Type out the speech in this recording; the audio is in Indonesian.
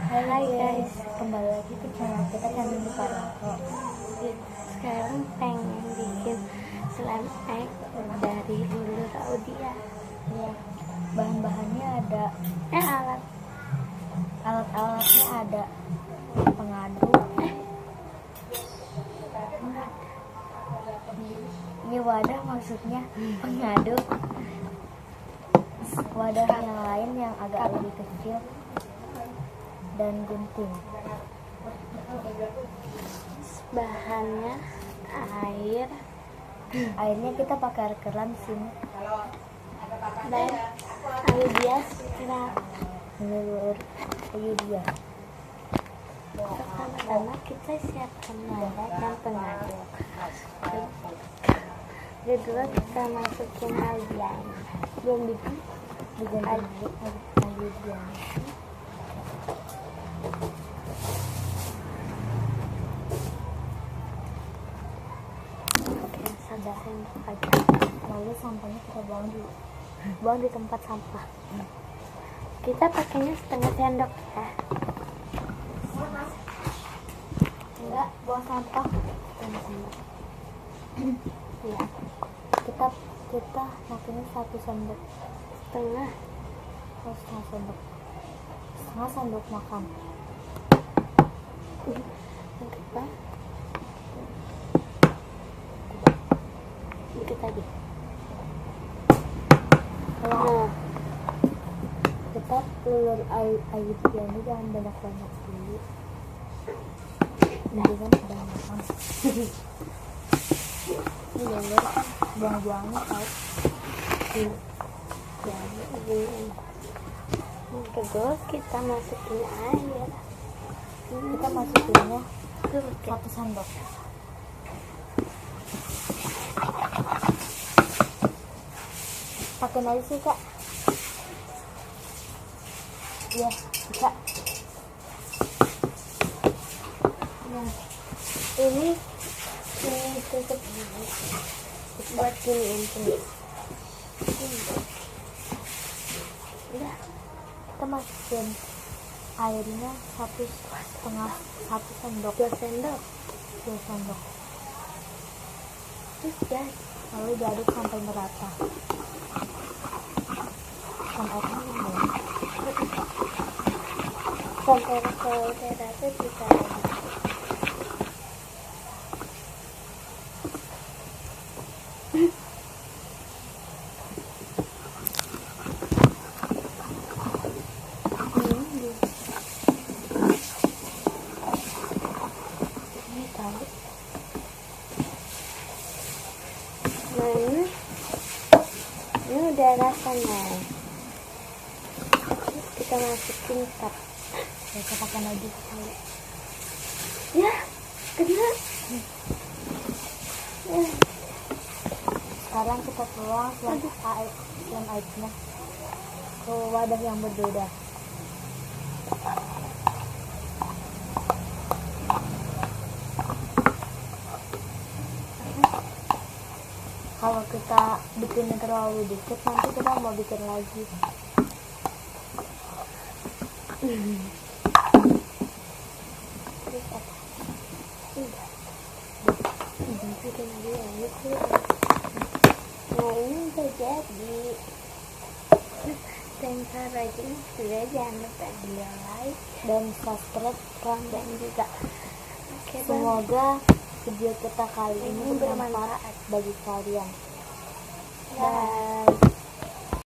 Hai guys, kembali lagi ke channel kita, channel Parako. Sekarang pengen bikin slime egg dari Lulu Raudia. Ya, bahan-bahannya ada, alat-alatnya ada pengaduk. Ini wadah, maksudnya pengaduk. Wadah yang lain yang agak lebih kecil dan gunting. Bahannya Airnya kita pakai air keran sini dan air bias. menurut dia. Pertama-tama kita siapkan wadah dan pengaduk. Kedua kita masukin albian. Belum bikin Albian. sabar aja. Lalu sampahnya kita Buang di tempat sampah. Kita pakainya setengah sendok ya. Enggak, buang sampah setengah sendok. Ya, kita pakainya 1 sendok. setengah. Setengah sendok makan. Kedua, dikit lagi. Kalau kita telur ayam jangan banyak-banyak dulu. Jangan kebanyakan. Ini telur kan buang-buangnya tau. Kedua kita masukin air. Kita masukinnya 1 sendok. Pakai aja sih kak. Iya bisa. Nah, ini tutup dulu buat giniin sini. Udah, Kita masukin airnya 1 sendok. 2 sendok. 2 sendok. Terus ya, Lalu diaduk sampai merata. Sampai rata kita ini tahu. Nah, ini udah rasanya. Terus kita masukin cup. kita pakai lagi. Ya, kena. Ya. Sekarang kita tuang slime airnya ke wadah yang berbeda. Kalau kita bikinnya terlalu dikit, nanti kita mau bikin lagi. Terus apa? Udah. Bikin lagi ya, ini. Nah, ini udah jadi. Thanks for watching. Jangan lupa di like Dan subscribe kan. dan juga Semoga video kita kali ini bermanfaat bagi kalian. Bye.